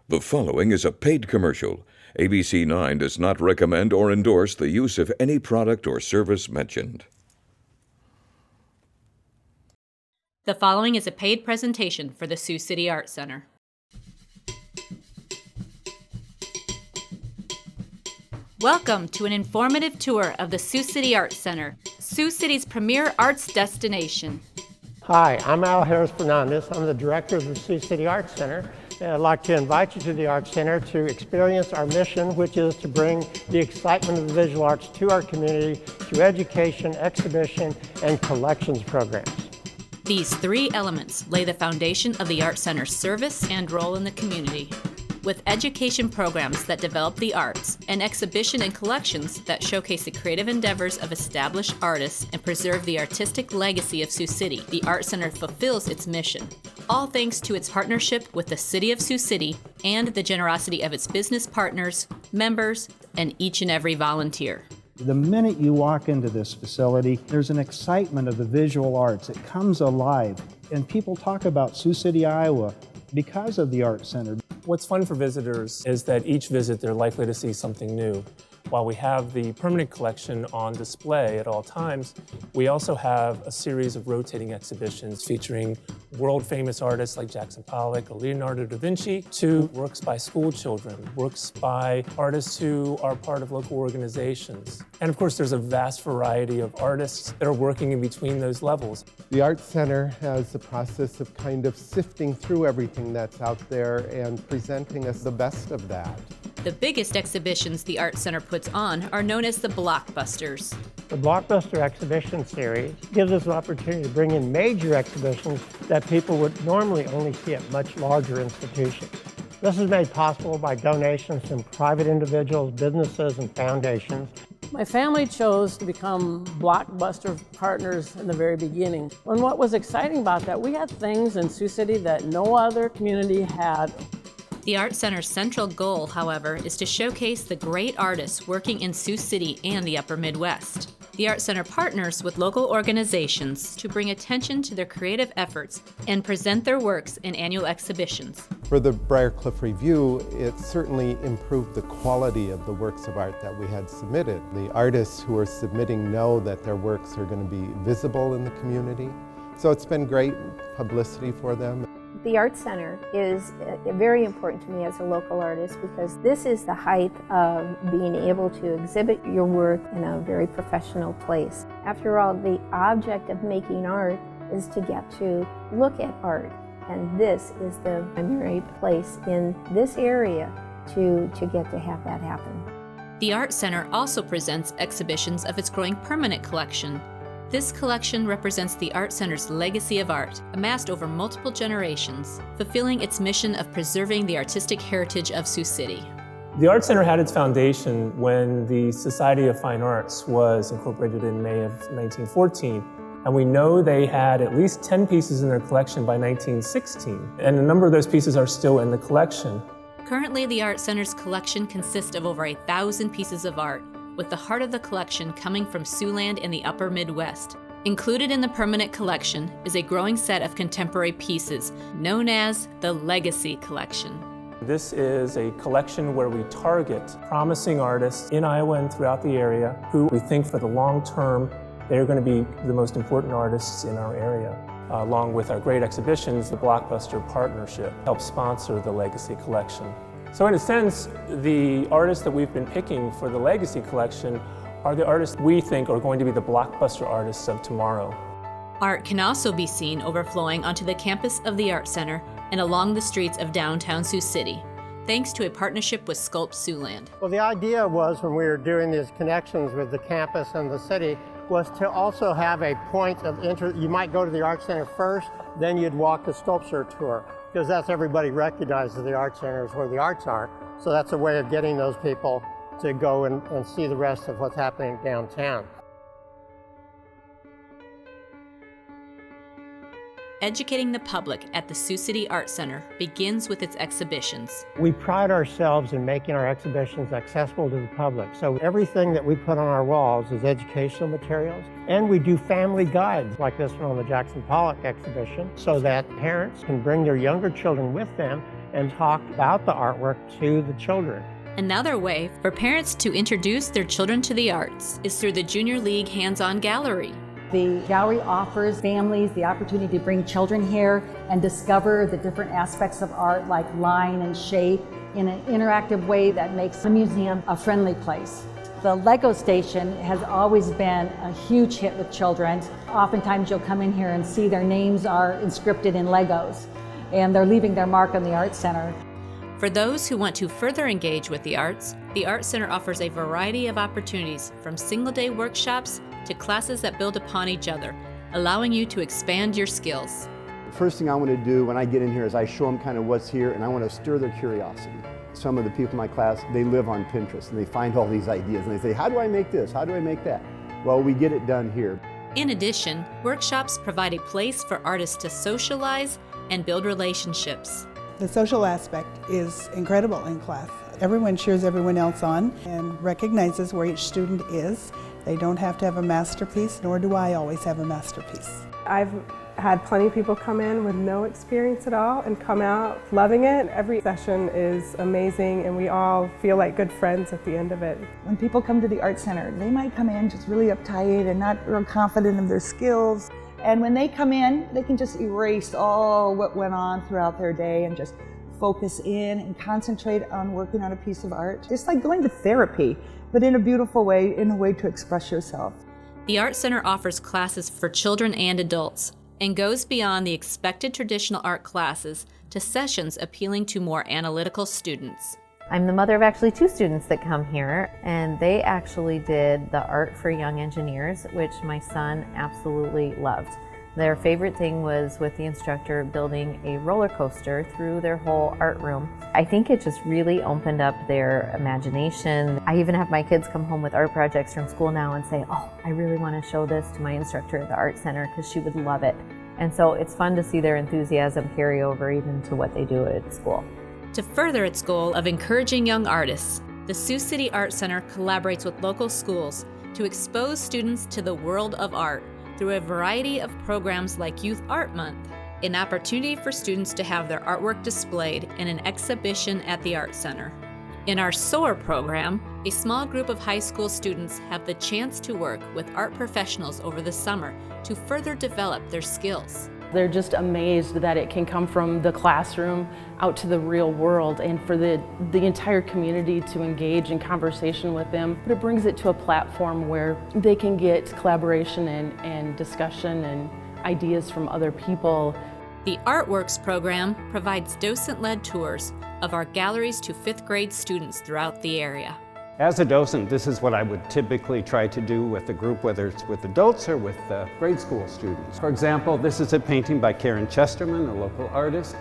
The following is a paid commercial. ABC 9 does not recommend or endorse the use of any product or service mentioned. The following is a paid presentation for the Sioux City Art Center. Welcome to an informative tour of the Sioux City Art Center, Sioux City's premier arts destination. Hi, I'm Al Harris-Fernandez. I'm the director of the Sioux City Art Center. And I'd like to invite you to the Art Center to experience our mission, which is to bring the excitement of the visual arts to our community through education, exhibition, and collections programs. These three elements lay the foundation of the Art Center's service and role in the community. With education programs that develop the arts and exhibition and collections that showcase the creative endeavors of established artists and preserve the artistic legacy of Sioux City, the Art Center fulfills its mission. All thanks to its partnership with the City of Sioux City and the generosity of its business partners, members, and each and every volunteer. The minute you walk into this facility, there's an excitement of the visual arts. It comes alive, and people talk about Sioux City, Iowa because of the Art Center. What's fun for visitors is that each visit they're likely to see something new. While we have the permanent collection on display at all times, we also have a series of rotating exhibitions featuring world-famous artists like Jackson Pollock or Leonardo da Vinci, to works by school children, works by artists who are part of local organizations. And of course, there's a vast variety of artists that are working in between those levels. The Art Center has the process of kind of sifting through everything that's out there and presenting us the best of that. The biggest exhibitions the Art Center puts on are known as the Blockbusters. The Blockbuster Exhibition Series gives us an opportunity to bring in major exhibitions that people would normally only see at much larger institutions. This is made possible by donations from private individuals, businesses, and foundations. My family chose to become Blockbuster partners in the very beginning. And what was exciting about that, we had things in Sioux City that no other community had. The Art Center's central goal, however, is to showcase the great artists working in Sioux City and the Upper Midwest. The Art Center partners with local organizations to bring attention to their creative efforts and present their works in annual exhibitions. For the Briarcliff Review, it certainly improved the quality of the works of art that we had submitted. The artists who are submitting know that their works are going to be visible in the community, so it's been great publicity for them. The Art Center is very important to me as a local artist because this is the height of being able to exhibit your work in a very professional place. After all, the object of making art is to get to look at art, and this is the primary place in this area to get to have that happen. The Art Center also presents exhibitions of its growing permanent collection. This collection represents the Art Center's legacy of art, amassed over multiple generations, fulfilling its mission of preserving the artistic heritage of Sioux City. The Art Center had its foundation when the Society of Fine Arts was incorporated in May of 1914. And we know they had at least 10 pieces in their collection by 1916. And a number of those pieces are still in the collection. Currently, the Art Center's collection consists of over 1,000 pieces of art, with the heart of the collection coming from Siouxland in the Upper Midwest. Included in the permanent collection is a growing set of contemporary pieces known as the Legacy Collection. This is a collection where we target promising artists in Iowa and throughout the area who we think for the long term they're going to be the most important artists in our area. Along with our great exhibitions, the Blockbuster Partnership helps sponsor the Legacy Collection. So in a sense, the artists that we've been picking for the Legacy Collection are the artists we think are going to be the blockbuster artists of tomorrow. Art can also be seen overflowing onto the campus of the Art Center and along the streets of downtown Sioux City, thanks to a partnership with Sculpt Siouxland. Well, the idea was when we were doing these connections with the campus and the city was to also have a point of interest. You might go to the Art Center first, then you'd walk the sculpture tour, because that's everybody recognizes the Art Center is where the arts are. So that's a way of getting those people to go and see the rest of what's happening downtown. Educating the public at the Sioux City Art Center begins with its exhibitions. We pride ourselves in making our exhibitions accessible to the public. So everything that we put on our walls is educational materials. And we do family guides like this one on the Jackson Pollock exhibition so that parents can bring their younger children with them and talk about the artwork to the children. Another way for parents to introduce their children to the arts is through the Junior League Hands-On Gallery. The gallery offers families the opportunity to bring children here and discover the different aspects of art like line and shape in an interactive way that makes the museum a friendly place. The Lego station has always been a huge hit with children. Oftentimes you'll come in here and see their names are inscripted in Legos and they're leaving their mark on the Art Center. For those who want to further engage with the arts, the Art Center offers a variety of opportunities from single-day workshops to classes that build upon each other, allowing you to expand your skills. The first thing I want to do when I get in here is I show them kind of what's here, and I want to stir their curiosity. Some of the people in my class, they live on Pinterest and they find all these ideas and they say, how do I make this? How do I make that? Well, we get it done here. In addition, workshops provide a place for artists to socialize and build relationships. The social aspect is incredible in class. Everyone cheers everyone else on and recognizes where each student is. They don't have to have a masterpiece, nor do I always have a masterpiece. I've had plenty of people come in with no experience at all and come out loving it. Every session is amazing and we all feel like good friends at the end of it. When people come to the Art Center, they might come in just really uptight and not real confident in their skills. And when they come in, they can just erase all what went on throughout their day and just focus in and concentrate on working on a piece of art. It's like going to therapy, but in a beautiful way, in a way to express yourself. The Art Center offers classes for children and adults and goes beyond the expected traditional art classes to sessions appealing to more analytical students. I'm the mother of actually 2 students that come here, and they actually did the Art for Young Engineers, which my son absolutely loved. Their favorite thing was with the instructor building a roller coaster through their whole art room. I think it just really opened up their imagination. I even have my kids come home with art projects from school now and say, oh, I really want to show this to my instructor at the Art Center because she would love it. And so it's fun to see their enthusiasm carry over even to what they do at school. To further its goal of encouraging young artists, the Sioux City Art Center collaborates with local schools to expose students to the world of art through a variety of programs like Youth Art Month, an opportunity for students to have their artwork displayed in an exhibition at the Art Center. In our SOAR program, a small group of high school students have the chance to work with art professionals over the summer to further develop their skills. They're just amazed that it can come from the classroom out to the real world and for the entire community to engage in conversation with them. But it brings it to a platform where they can get collaboration and discussion and ideas from other people. The Artworks program provides docent-led tours of our galleries to 5th grade students throughout the area. As a docent, this is what I would typically try to do with a group, whether it's with adults or with grade school students. For example, this is a painting by Karen Chesterman, a local artist.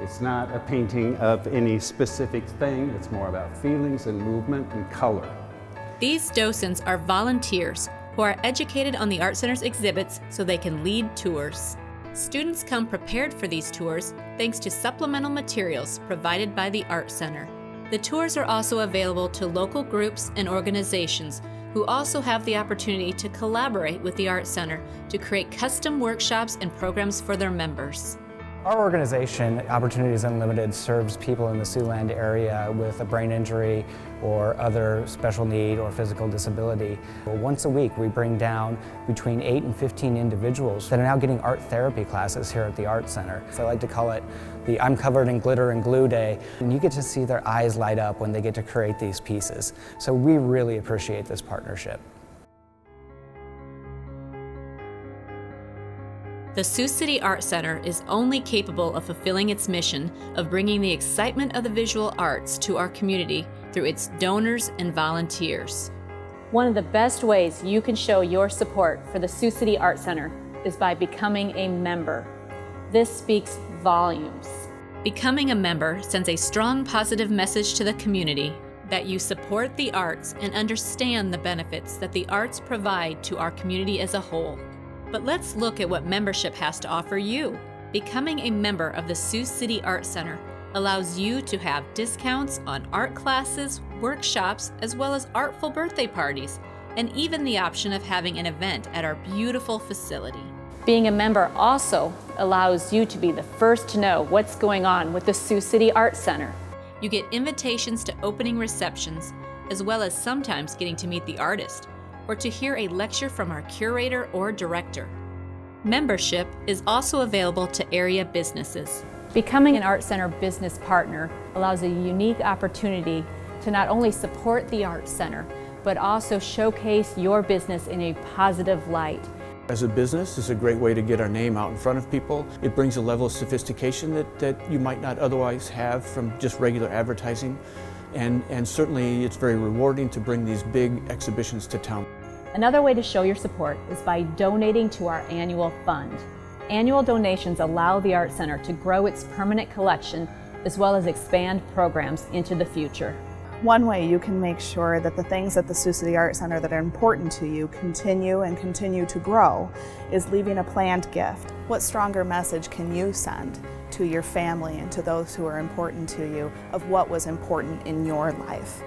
It's not a painting of any specific thing, it's more about feelings and movement and color. These docents are volunteers who are educated on the Art Center's exhibits so they can lead tours. Students come prepared for these tours thanks to supplemental materials provided by the Art Center. The tours are also available to local groups and organizations who also have the opportunity to collaborate with the Art Center to create custom workshops and programs for their members. Our organization, Opportunities Unlimited, serves people in the Siouxland area with a brain injury or other special need or physical disability. Once a week, we bring down between 8 and 15 individuals that are now getting art therapy classes here at the Art Center. So I like to call it the I'm Covered in Glitter and Glue Day. And you get to see their eyes light up when they get to create these pieces. So we really appreciate this partnership. The Sioux City Art Center is only capable of fulfilling its mission of bringing the excitement of the visual arts to our community through its donors and volunteers. One of the best ways you can show your support for the Sioux City Art Center is by becoming a member. This speaks volumes. Becoming a member sends a strong positive message to the community that you support the arts and understand the benefits that the arts provide to our community as a whole. But let's look at what membership has to offer you. Becoming a member of the Sioux City Art Center allows you to have discounts on art classes, workshops, as well as artful birthday parties, and even the option of having an event at our beautiful facility. Being a member also allows you to be the first to know what's going on with the Sioux City Art Center. You get invitations to opening receptions, as well as sometimes getting to meet the artist, or to hear a lecture from our curator or director. Membership is also available to area businesses. Becoming an Art Center business partner allows a unique opportunity to not only support the Art Center, but also showcase your business in a positive light. As a business, it's a great way to get our name out in front of people. It brings a level of sophistication that you might not otherwise have from just regular advertising. And certainly it's very rewarding to bring these big exhibitions to town. Another way to show your support is by donating to our annual fund. Annual donations allow the Art Center to grow its permanent collection as well as expand programs into the future. One way you can make sure that the things at the Sioux City Art Center that are important to you continue to grow is leaving a planned gift. What stronger message can you send to your family and to those who are important to you of what was important in your life?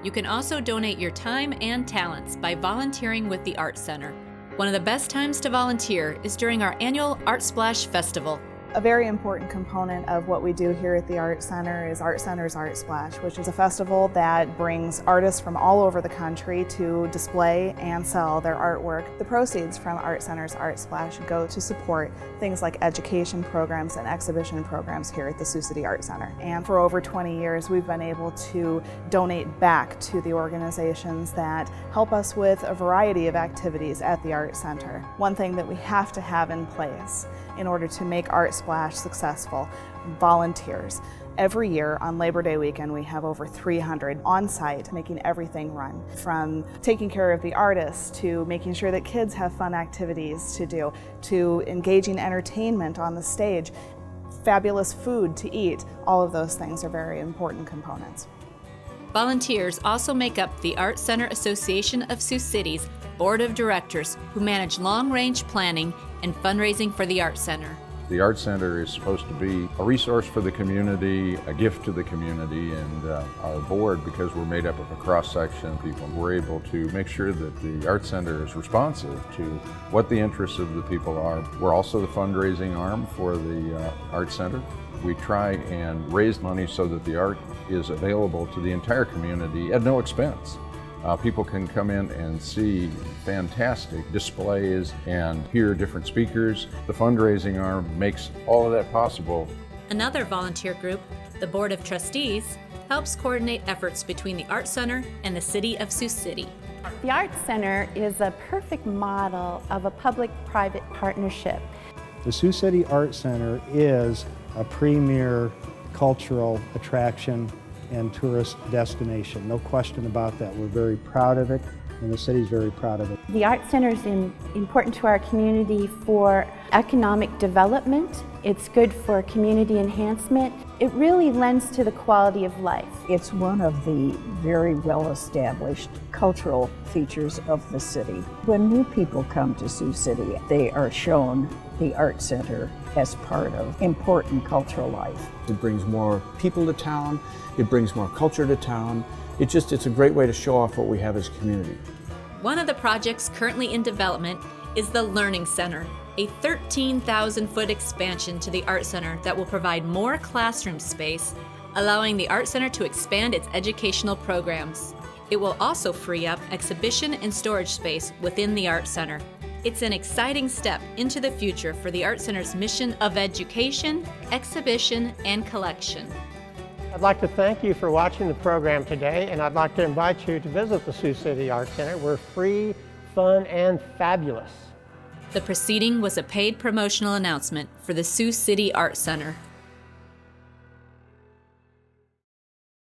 You can also donate your time and talents by volunteering with the Art Center. One of the best times to volunteer is during our annual Art Splash Festival. A very important component of what we do here at the Art Center is Art Center's Art Splash, which is a festival that brings artists from all over the country to display and sell their artwork. The proceeds from Art Center's Art Splash go to support things like education programs and exhibition programs here at the Sioux City Art Center. And for over 20 years, we've been able to donate back to the organizations that help us with a variety of activities at the Art Center. One thing that we have to have in place in order to make Art Splash successful: volunteers. Every year on Labor Day weekend, we have over 300 on site making everything run, from taking care of the artists to making sure that kids have fun activities to do, to engaging entertainment on the stage, fabulous food to eat. All of those things are very important components. Volunteers also make up the Art Center Association of Sioux City's Board of Directors, who manage long-range planning and fundraising for the Art Center. The Art Center is supposed to be a resource for the community, a gift to the community, and our board, because we're made up of a cross-section of people, we're able to make sure that the Art Center is responsive to what the interests of the people are. We're also the fundraising arm for the Art Center. We try and raise money so that the art is available to the entire community at no expense. People can come in and see fantastic displays and hear different speakers. The fundraising arm makes all of that possible. Another volunteer group, the Board of Trustees, helps coordinate efforts between the Art Center and the City of Sioux City. The Art Center is a perfect model of a public-private partnership. The Sioux City Art Center is a premier cultural attraction and tourist destination. No question about that. We're very proud of it, and the city's very proud of it. The Art Center is important to our community for economic development. It's good for community enhancement. It really lends to the quality of life. It's one of the very well-established cultural features of the city. When new people come to Sioux City, they are shown the Art Center as part of important cultural life. It brings more people to town, it brings more culture to town. It's a great way to show off what we have as a community. One of the projects currently in development is the Learning Center, a 13,000-foot expansion to the Art Center that will provide more classroom space, allowing the Art Center to expand its educational programs. It will also free up exhibition and storage space within the Art Center. It's an exciting step into the future for the Art Center's mission of education, exhibition, and collection. I'd like to thank you for watching the program today, and I'd like to invite you to visit the Sioux City Art Center. We're free, fun, and fabulous. The proceeding was a paid promotional announcement for the Sioux City Art Center.